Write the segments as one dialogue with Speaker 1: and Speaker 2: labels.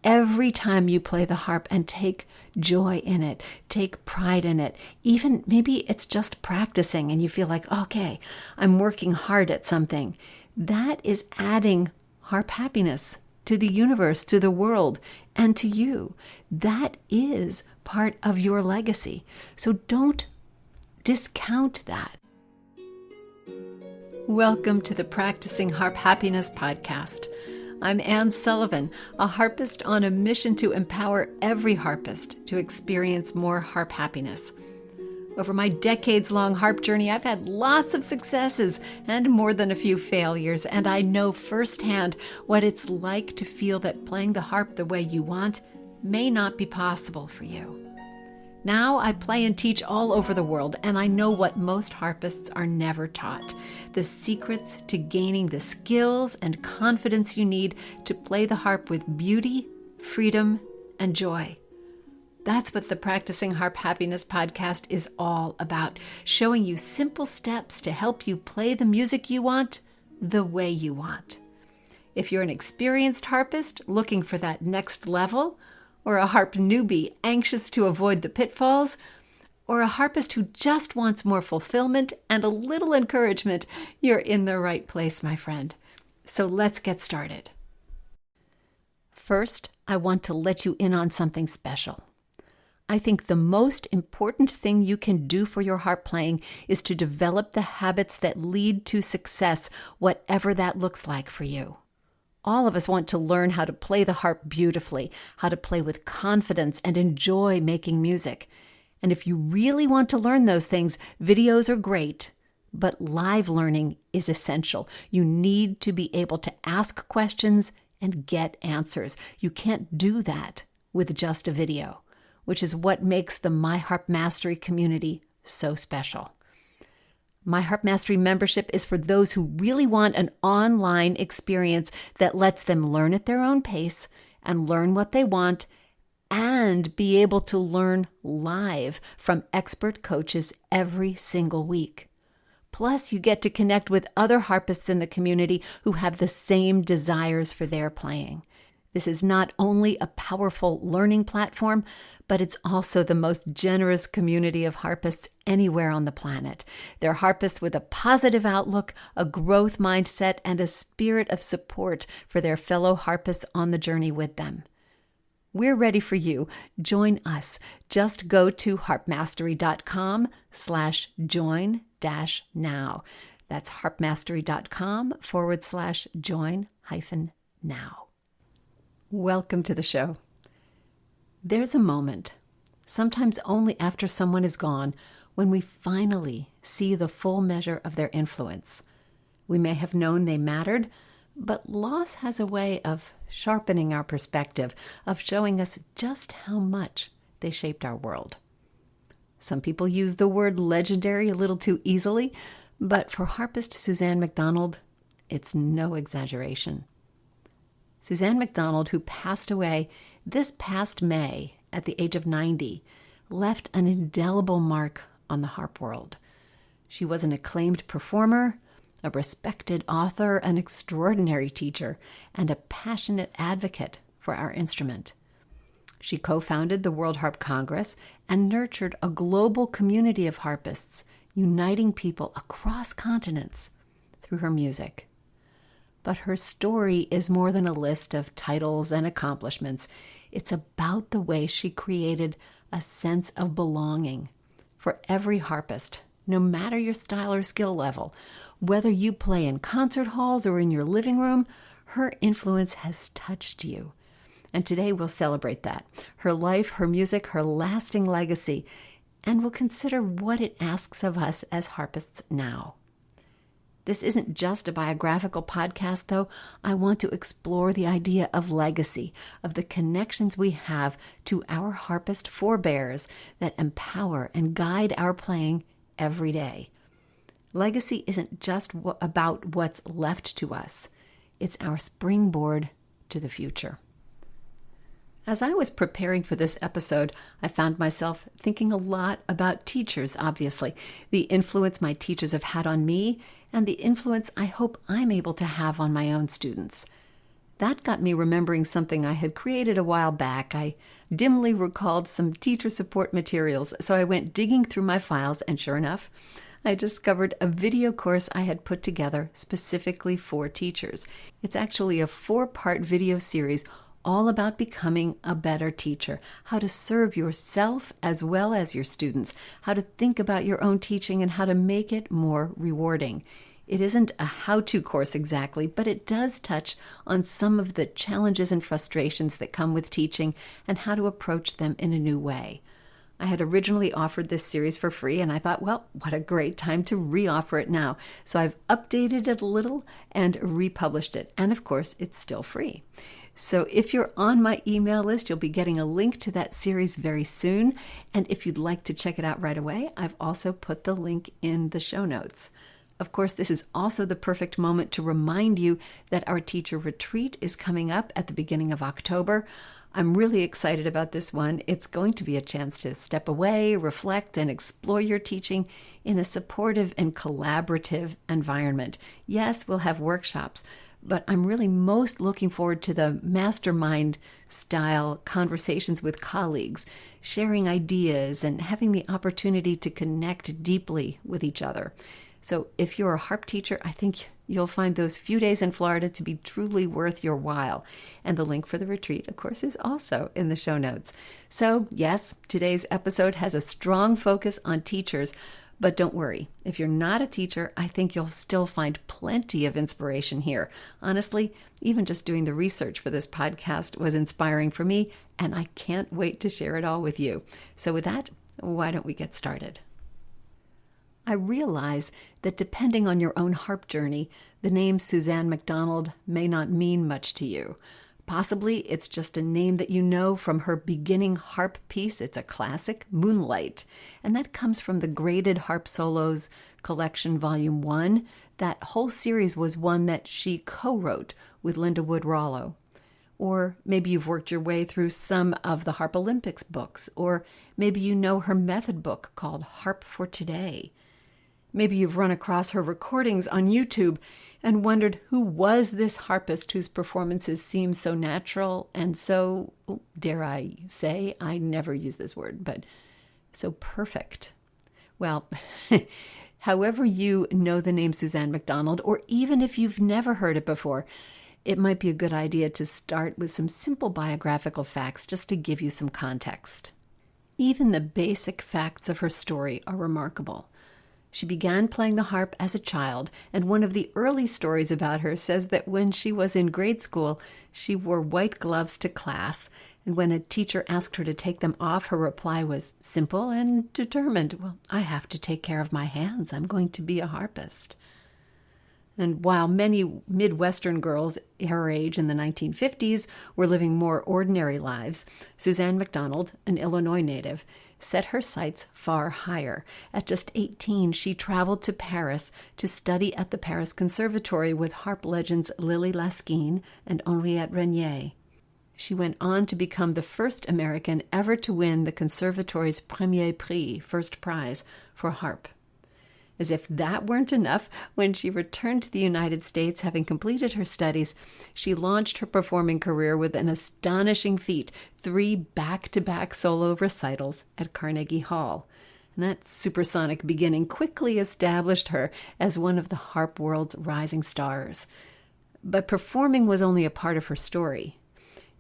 Speaker 1: every time you play the harp and take joy in it, take pride in it. Even maybe it's just practicing and you feel like, okay, I'm working hard at something. That is adding harp happiness to the universe, to the world, and to you. That is part of your legacy. So don't discount that. Welcome to the Practicing Harp Happiness podcast. I'm Anne Sullivan, a harpist on a mission to empower every harpist to experience more harp happiness. Over my decades-long harp journey, I've had lots of successes and more than a few failures, and I know firsthand what it's like to feel that playing the harp the way you want may not be possible for you. Now I play and teach all over the world, and I know what most harpists are never taught: the secrets to gaining the skills and confidence you need to play the harp with beauty, freedom, and joy. That's what the Practicing Harp Happiness podcast is all about, showing you simple steps to help you play the music you want the way you want. If you're an experienced harpist looking for that next level, or a harp newbie anxious to avoid the pitfalls, or a harpist who just wants more fulfillment and a little encouragement, you're in the right place, my friend. So let's get started. First, I want to let you in on something special. I think the most important thing you can do for your harp playing is to develop the habits that lead to success, whatever that looks like for you. All of us want to learn how to play the harp beautifully, how to play with confidence and enjoy making music. And if you really want to learn those things, videos are great, but live learning is essential. You need to be able to ask questions and get answers. You can't do that with just a video, which is what makes the My Harp Mastery community so special. My Harp Mastery membership is for those who really want an online experience that lets them learn at their own pace and learn what they want and be able to learn live from expert coaches every single week. Plus, you get to connect with other harpists in the community who have the same desires for their playing. This is not only a powerful learning platform, but it's also the most generous community of harpists anywhere on the planet. They're harpists with a positive outlook, a growth mindset, and a spirit of support for their fellow harpists on the journey with them. We're ready for you. Join us. Just go to harpmastery.com/join-now. That's harpmastery.com/join-now. Welcome to the show. There's a moment, sometimes only after someone is gone, when we finally see the full measure of their influence. We may have known they mattered, but loss has a way of sharpening our perspective, of showing us just how much they shaped our world. Some people use the word legendary a little too easily, but for harpist Susann McDonald, it's no exaggeration. Susann McDonald, who passed away this past May at the age of 90, left an indelible mark on the harp world. She was an acclaimed performer, a respected author, an extraordinary teacher, and a passionate advocate for our instrument. She co-founded the World Harp Congress and nurtured a global community of harpists, uniting people across continents through her music. But her story is more than a list of titles and accomplishments. It's about the way she created a sense of belonging for every harpist, no matter your style or skill level. Whether you play in concert halls or in your living room, her influence has touched you. And today we'll celebrate that, her life, her music, her lasting legacy, and we'll consider what it asks of us as harpists now. This isn't just a biographical podcast, though. I want to explore the idea of legacy, of the connections we have to our harpist forebears that empower and guide our playing every day. Legacy isn't just about what's left to us. It's our springboard to the future. As I was preparing for this episode, I found myself thinking a lot about teachers, obviously, the influence my teachers have had on me, and the influence I hope I'm able to have on my own students. That got me remembering something I had created a while back. I dimly recalled some teacher support materials, so I went digging through my files, and sure enough, I discovered a video course I had put together specifically for teachers. It's actually a 4-part video series all about becoming a better teacher, how to serve yourself as well as your students, how to think about your own teaching, and how to make it more rewarding. It isn't a how-to course exactly, but it does touch on some of the challenges and frustrations that come with teaching and how to approach them in a new way. I had originally offered this series for free, and I thought, well, what a great time to re-offer it now. So I've updated it a little and republished it. And of course, it's still free. So if you're on my email list, you'll be getting a link to that series very soon. And if you'd like to check it out right away, I've also put the link in the show notes. Of course, this is also the perfect moment to remind you that our teacher retreat is coming up at the beginning of October. I'm really excited about this one. It's going to be a chance to step away, reflect, and explore your teaching in a supportive and collaborative environment. Yes, we'll have workshops, but I'm really most looking forward to the mastermind-style conversations with colleagues, sharing ideas, and having the opportunity to connect deeply with each other. So if you're a harp teacher, I think you'll find those few days in Florida to be truly worth your while. And the link for the retreat, of course, is also in the show notes. So yes, today's episode has a strong focus on teachers, but don't worry. If you're not a teacher, I think you'll still find plenty of inspiration here. Honestly, even just doing the research for this podcast was inspiring for me, and I can't wait to share it all with you. So with that, why don't we get started? I realize that depending on your own harp journey, the name Susann McDonald may not mean much to you. Possibly it's just a name that you know from her beginning harp piece. It's a classic, Moonlight, and that comes from the Graded Harp Solos Collection Volume 1. That whole series was one that she co-wrote with Linda Wood Rollo. Or maybe you've worked your way through some of the Harp Olympics books, or maybe you know her method book called Harp for Today. Maybe you've run across her recordings on YouTube and wondered who was this harpist whose performances seem so natural and so, dare I say, I never use this word, but so perfect. Well, however you know the name Susann McDonald, or even if you've never heard it before, it might be a good idea to start with some simple biographical facts just to give you some context. Even the basic facts of her story are remarkable. She began playing the harp as a child, and one of the early stories about her says that when she was in grade school, she wore white gloves to class, and when a teacher asked her to take them off, her reply was simple and determined. Well, I have to take care of my hands. I'm going to be a harpist. And while many Midwestern girls her age in the 1950s were living more ordinary lives, Susann McDonald, an Illinois native, set her sights far higher. At just 18, she traveled to Paris to study at the Paris Conservatory with harp legends Lily Laskin and Henriette Renier. She went on to become the first American ever to win the Conservatory's Premier Prix, first prize, for harp. As if that weren't enough, when she returned to the United States, having completed her studies, she launched her performing career with an astonishing feat, 3 back-to-back solo recitals at Carnegie Hall. And that supersonic beginning quickly established her as one of the harp world's rising stars. But performing was only a part of her story.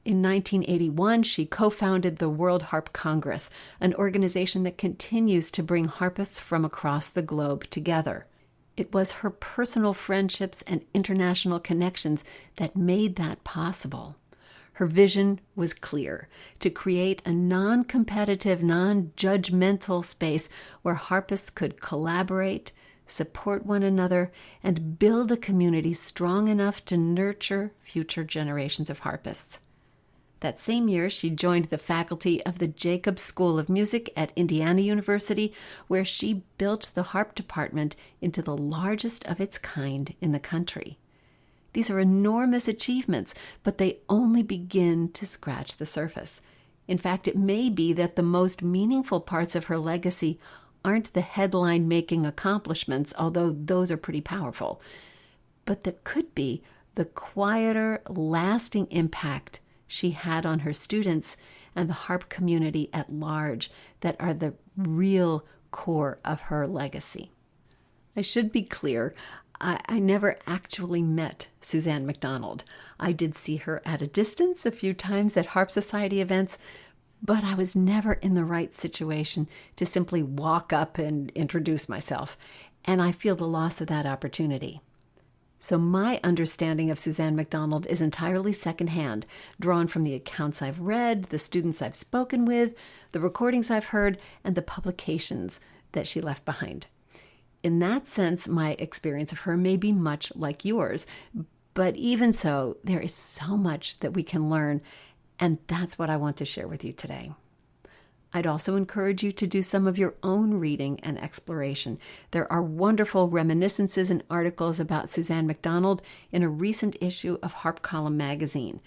Speaker 1: In 1981, she co-founded the World Harp Congress, an organization that continues to bring harpists from across the globe together. It was her personal friendships and international connections that made that possible. Her vision was clear: to create a non-competitive, non-judgmental space where harpists could collaborate, support one another, and build a community strong enough to nurture future generations of harpists. That same year, she joined the faculty of the Jacobs School of Music at Indiana University, where she built the harp department into the largest of its kind in the country. These are enormous achievements, but they only begin to scratch the surface. In fact, it may be that the most meaningful parts of her legacy aren't the headline-making accomplishments, although those are pretty powerful, but that could be the quieter, lasting impact she had on her students and the harp community at large that are the real core of her legacy. I should be clear, I never actually met Susann McDonald. I did see her at a distance a few times at Harp Society events, but I was never in the right situation to simply walk up and introduce myself, and I feel the loss of that opportunity. So my understanding of Susann McDonald is entirely secondhand, drawn from the accounts I've read, the students I've spoken with, the recordings I've heard, and the publications that she left behind. In that sense, my experience of her may be much like yours, but even so, there is so much that we can learn, and that's what I want to share with you today. I'd also encourage you to do some of your own reading and exploration. There are wonderful reminiscences and articles about Susann McDonald in a recent issue of Harp Column magazine.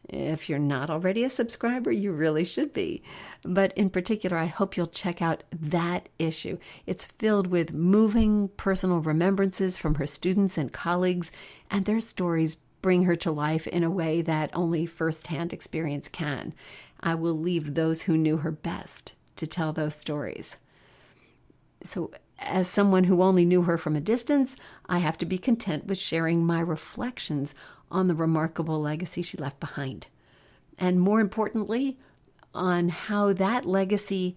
Speaker 1: If you're not already a subscriber, you really should be. But in particular, I hope you'll check out that issue. It's filled with moving personal remembrances from her students and colleagues, and their stories bring her to life in a way that only firsthand experience can. I will leave those who knew her best to tell those stories. So, as someone who only knew her from a distance, I have to be content with sharing my reflections on the remarkable legacy she left behind. And more importantly, on how that legacy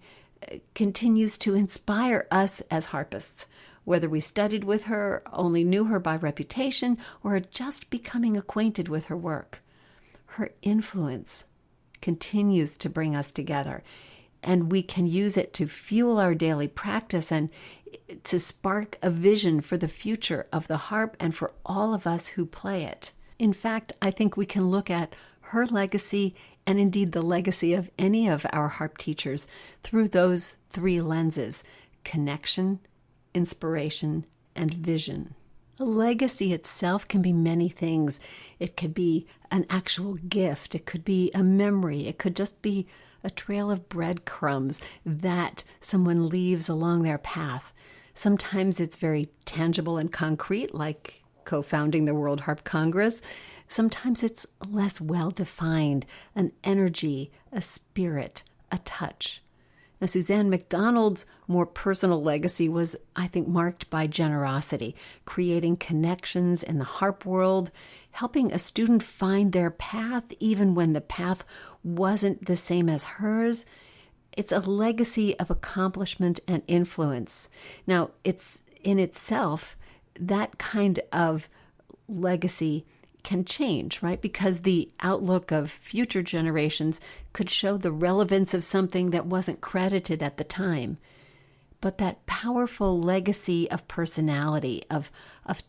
Speaker 1: continues to inspire us as harpists, whether we studied with her, only knew her by reputation, or are just becoming acquainted with her work. Her influence continues to bring us together, and we can use it to fuel our daily practice and to spark a vision for the future of the harp and for all of us who play it. In fact, I think we can look at her legacy and indeed the legacy of any of our harp teachers through those three lenses: connection, inspiration, and vision. A legacy itself can be many things. It could be an actual gift. It could be a memory. It could just be a trail of breadcrumbs that someone leaves along their path. Sometimes it's very tangible and concrete, like co-founding the World Harp Congress. Sometimes it's less well-defined, an energy, a spirit, a touch. Now, Susann McDonald's more personal legacy was, I think, marked by generosity, creating connections in the harp world, helping a student find their path even when the path wasn't the same as hers. It's a legacy of accomplishment and influence. Now, it's in itself, that kind of legacy can change, right? Because the outlook of future generations could show the relevance of something that wasn't credited at the time. But that powerful legacy of personality, of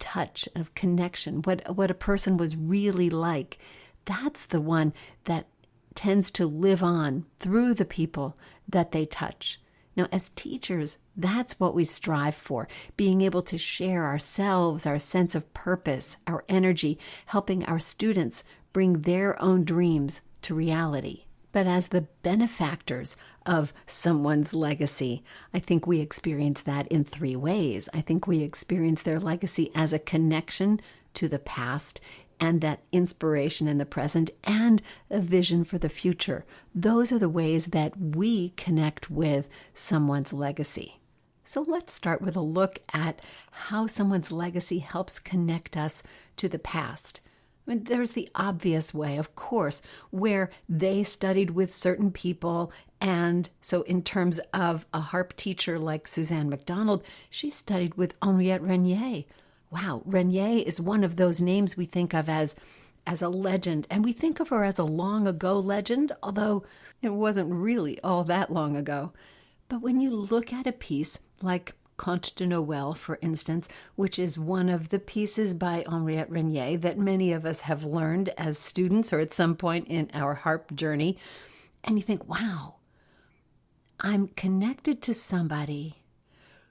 Speaker 1: touch, of connection, what a person was really like, that's the one that tends to live on through the people that they touch. Now, as teachers, that's what we strive for, being able to share ourselves, our sense of purpose, our energy, helping our students bring their own dreams to reality. But as the benefactors of someone's legacy, I think we experience that in three ways. I think we experience their legacy as a connection to the past and that inspiration in the present and a vision for the future. Those are the ways that we connect with someone's legacy. So let's start with a look at how someone's legacy helps connect us to the past. I mean, there's the obvious way, of course, where they studied with certain people. And so in terms of a harp teacher like Susann McDonald, she studied with Henriette Renier. Wow, Renier is one of those names we think of as a legend. And we think of her as a long ago legend, although it wasn't really all that long ago. But when you look at a piece like Conte de Noël, for instance, which is one of the pieces by Henriette Renier that many of us have learned as students or at some point in our harp journey, and you think, wow, I'm connected to somebody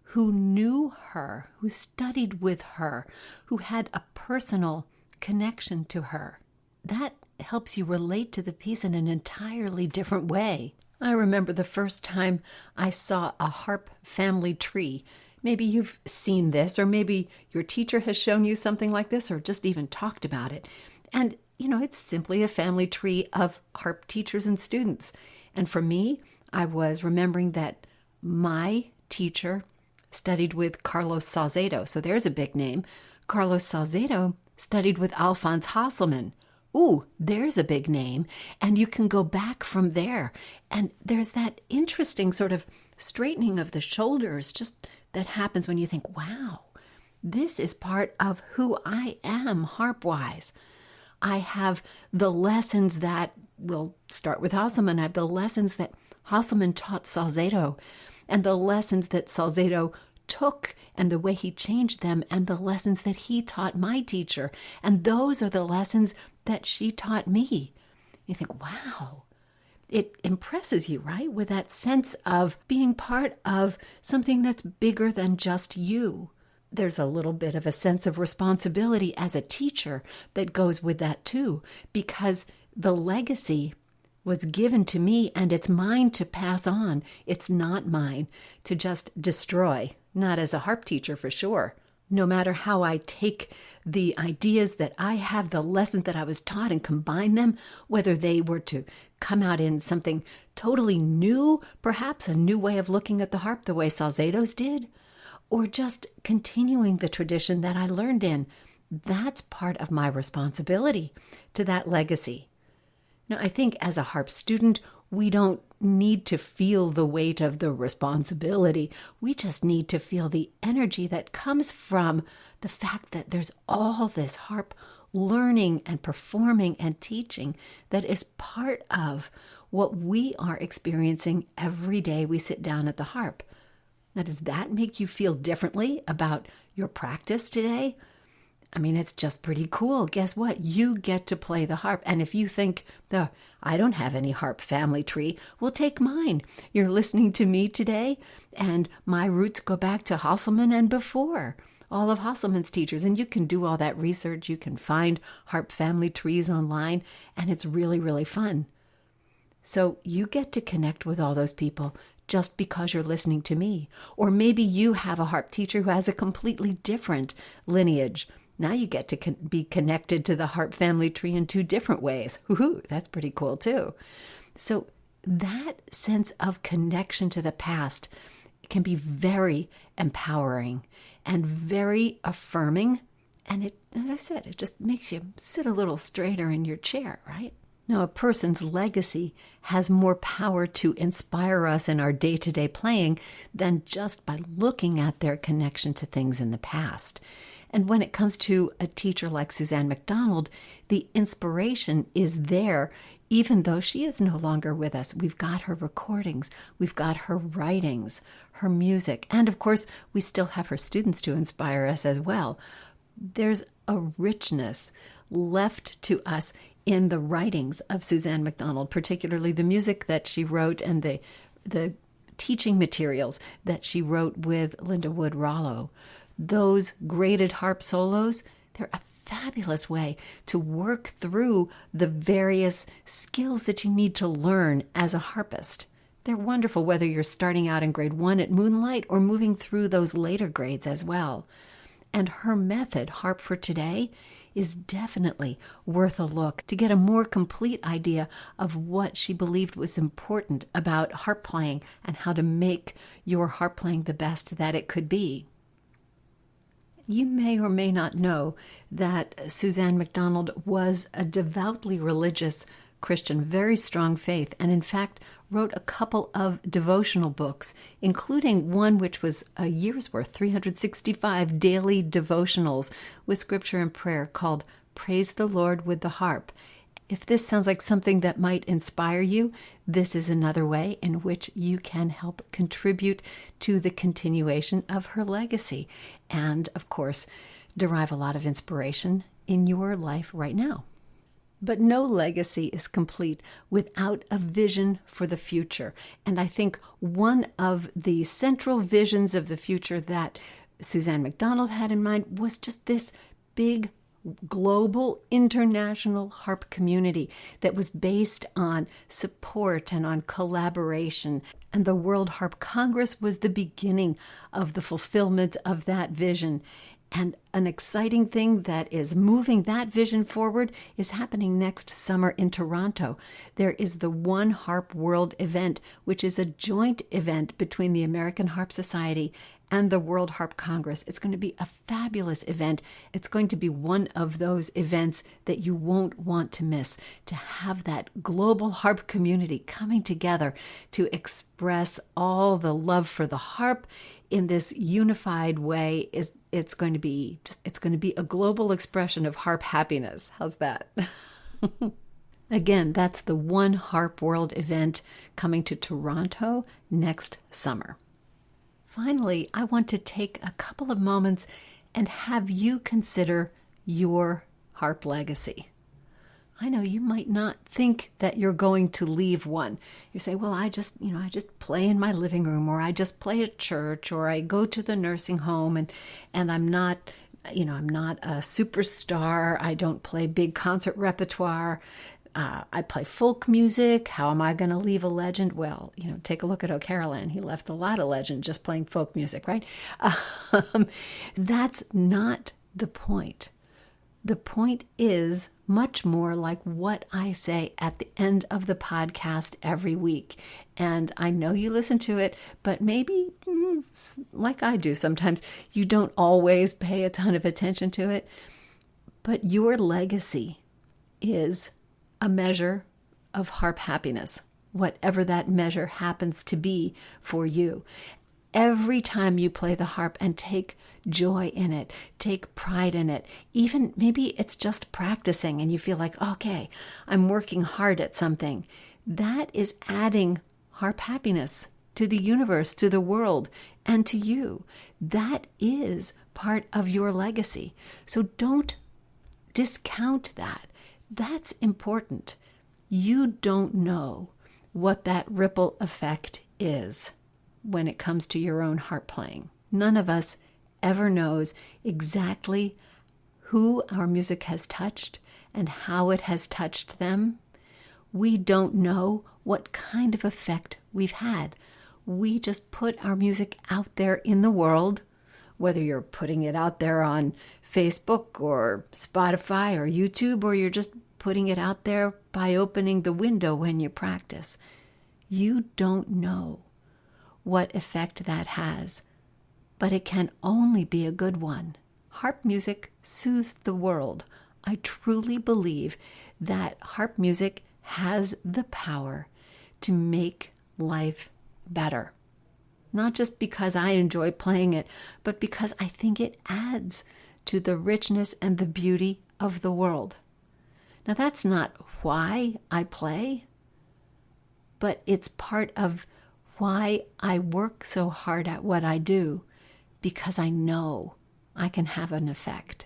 Speaker 1: who knew her, who studied with her, who had a personal connection to her. That helps you relate to the piece in an entirely different way. I remember the first time I saw a harp family tree Maybe you've seen this, or maybe your teacher has shown you something like this, or just even talked about it. And, it's simply a family tree of harp teachers and students. And for me, I was remembering that my teacher studied with Carlos Salcedo. So there's a big name. Carlos Salcedo studied with Alphonse Hasselmann. Ooh, there's a big name. And you can go back from there. And there's that interesting sort of straightening of the shoulders just that happens when you think, wow, this is part of who I am harp-wise. I have the lessons that, we'll start with Hasselmann, I have the lessons that Hasselmann taught Salcedo, and the lessons that Salcedo took and the way he changed them, and the lessons that he taught my teacher. And those are the lessons that she taught me. You think, wow, it impresses you, right? With that sense of being part of something that's bigger than just you. There's a little bit of a sense of responsibility as a teacher that goes with that too, because the legacy was given to me and it's mine to pass on. It's not mine to just destroy, not as a harp teacher for sure. No matter how I take the ideas that I have, the lessons that I was taught, and combine them, whether they were to come out in something totally new, perhaps a new way of looking at the harp the way Salcedo's did, or just continuing the tradition that I learned in, that's part of my responsibility to that legacy. Now, I think as a harp student, we don't need to feel the weight of the responsibility. We just need to feel the energy that comes from the fact that there's all this harp learning and performing and teaching that is part of what we are experiencing every day we sit down at the harp. Now, does that make you feel differently about your practice today? I mean, it's just pretty cool. Guess what? You get to play the harp. And if you think, oh, I don't have any harp family tree, well, take mine. You're listening to me today, and my roots go back to Hasselmann and before, all of Hasselmann's teachers. And you can do all that research. You can find harp family trees online, and it's really, really fun. So you get to connect with all those people just because you're listening to me. Or maybe you have a harp teacher who has a completely different lineage. Now you get to be connected to the harp family tree in two different ways. Woohoo, that's pretty cool too. So that sense of connection to the past can be very empowering and very affirming. And it, as I said, it just makes you sit a little straighter in your chair, right? Now, a person's legacy has more power to inspire us in our day-to-day playing than just by looking at their connection to things in the past. And when it comes to a teacher like Susann McDonald, the inspiration is there, even though she is no longer with us. We've got her recordings, we've got her writings, her music, and of course, we still have her students to inspire us as well. There's a richness left to us in the writings of Susann McDonald, particularly the music that she wrote and the teaching materials that she wrote with Linda Wood Rollo. Those graded harp solos, they're a fabulous way to work through the various skills that you need to learn as a harpist. They're wonderful whether you're starting out in grade 1 at Moonlight or moving through those later grades as well. And her method, Harp for Today, is definitely worth a look to get a more complete idea of what she believed was important about harp playing and how to make your harp playing the best that it could be. You may or may not know that Susann McDonald was a devoutly religious Christian, very strong faith, and in fact wrote a couple of devotional books, including one which was a year's worth, 365 daily devotionals with scripture and prayer called Praise the Lord with the Harp. If this sounds like something that might inspire you, this is another way in which you can help contribute to the continuation of her legacy and, of course, derive a lot of inspiration in your life right now. But no legacy is complete without a vision for the future. And I think one of the central visions of the future that Susann McDonald had in mind was just this big global international harp community that was based on support and on collaboration. And the World Harp Congress was the beginning of the fulfillment of that vision. And an exciting thing that is moving that vision forward is happening next summer in Toronto. There is the One Harp World event, which is a joint event between the American Harp Society and the World Harp Congress. It's going to be a fabulous event. It's going to be one of those events that you won't want to miss, to have that global harp community coming together to express all the love for the harp in this unified way. It's going to be a global expression of harp happiness. How's that? Again, that's the One Harp World event coming to Toronto next summer. Finally, I want to take a couple of moments and have you consider your harp legacy. I know you might not think that you're going to leave one. You say, well, I just play in my living room, or I just play at church, or I go to the nursing home, and I'm not a superstar. I don't play big concert repertoire. I play folk music. How am I going to leave a legend? Well, take a look at O'Carolan. He left a lot of legend just playing folk music, right? That's not the point. The point is much more like what I say at the end of the podcast every week. And I know you listen to it, but maybe, like I do sometimes, you don't always pay a ton of attention to it. But your legacy is a measure of harp happiness, whatever that measure happens to be for you. Every time you play the harp and take joy in it, take pride in it, even maybe it's just practicing and you feel like, okay, I'm working hard at something, that is adding harp happiness to the universe, to the world, and to you. That is part of your legacy. So don't discount that. That's important. You don't know what that ripple effect is when it comes to your own harp playing. None of us ever knows exactly who our music has touched and how it has touched them. We don't know what kind of effect we've had. We just put our music out there in the world, whether you're putting it out there on Facebook or Spotify or YouTube, or you're just putting it out there by opening the window when you practice. You don't know what effect that has, but it can only be a good one. Harp music soothes the world. I truly believe that harp music has the power to make life better. Not just because I enjoy playing it, but because I think it adds to the richness and the beauty of the world. Now, that's not why I play, but it's part of why I work so hard at what I do, because I know I can have an effect.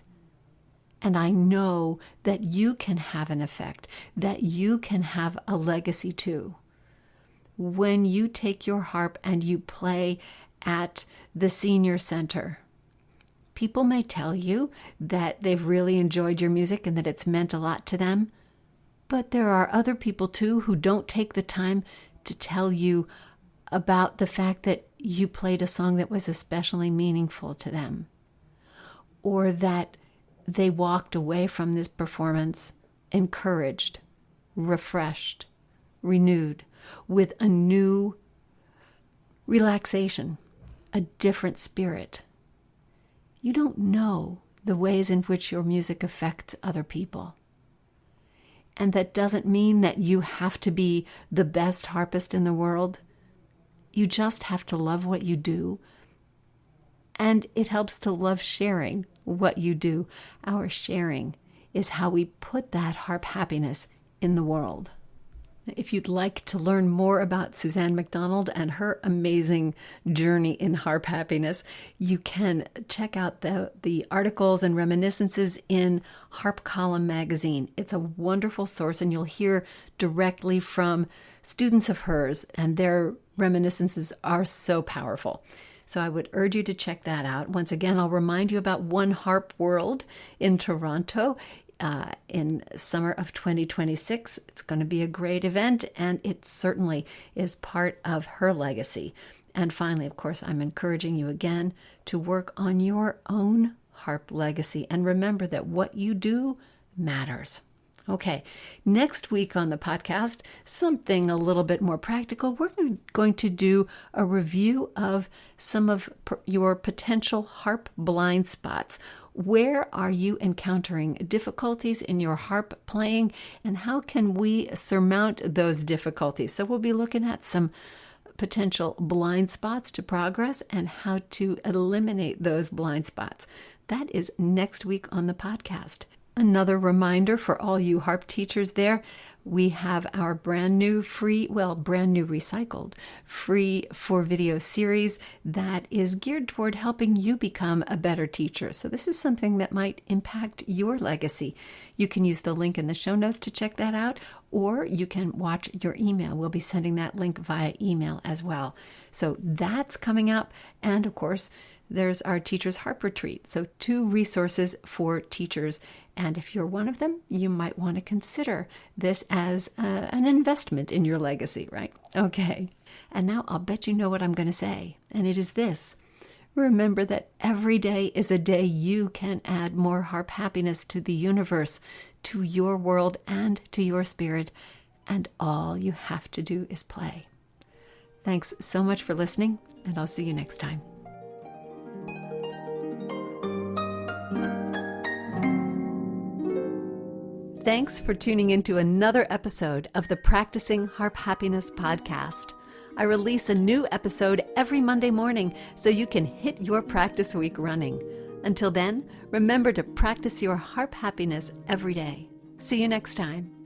Speaker 1: And I know that you can have an effect, that you can have a legacy too. When you take your harp and you play at the senior center, people may tell you that they've really enjoyed your music and that it's meant a lot to them, but there are other people too who don't take the time to tell you about the fact that you played a song that was especially meaningful to them, or that they walked away from this performance encouraged, refreshed, renewed, with a new relaxation, a different spirit. You don't know the ways in which your music affects other people. And that doesn't mean that you have to be the best harpist in the world. You just have to love what you do. And it helps to love sharing what you do. Our sharing is how we put that harp happiness in the world. If you'd like to learn more about Susann McDonald and her amazing journey in harp happiness, you can check out the articles and reminiscences in Harp Column magazine. It's a wonderful source, and you'll hear directly from students of hers, and their reminiscences are so powerful. So I would urge you to check that out. Once again, I'll remind you about One Harp World in Toronto in summer of 2026. It's going to be a great event, and it certainly is part of her legacy. And finally, of course, I'm encouraging you again to work on your own harp legacy. And remember that what you do matters. Okay, next week on the podcast, something a little bit more practical. We're going to do a review of some of your potential harp blind spots. Where are you encountering difficulties in your harp playing, and how can we surmount those difficulties? So we'll be looking at some potential blind spots to progress and how to eliminate those blind spots. That is next week on the podcast. Another reminder for all you harp teachers there, we have our brand new recycled, free 4-video series that is geared toward helping you become a better teacher. So this is something that might impact your legacy. You can use the link in the show notes to check that out, or you can watch your email. We'll be sending that link via email as well. So that's coming up. And of course, there's our Teachers Harp Retreat. So 2 resources for teachers. And if you're one of them, you might want to consider this as an investment in your legacy, right? Okay. And now I'll bet you know what I'm going to say. And it is this. Remember that every day is a day you can add more harp happiness to the universe, to your world, and to your spirit. And all you have to do is play. Thanks so much for listening, and I'll see you next time. Thanks for tuning into another episode of the Practicing Harp Happiness podcast. I release a new episode every Monday morning so you can hit your practice week running. Until then, remember to practice your harp happiness every day. See you next time.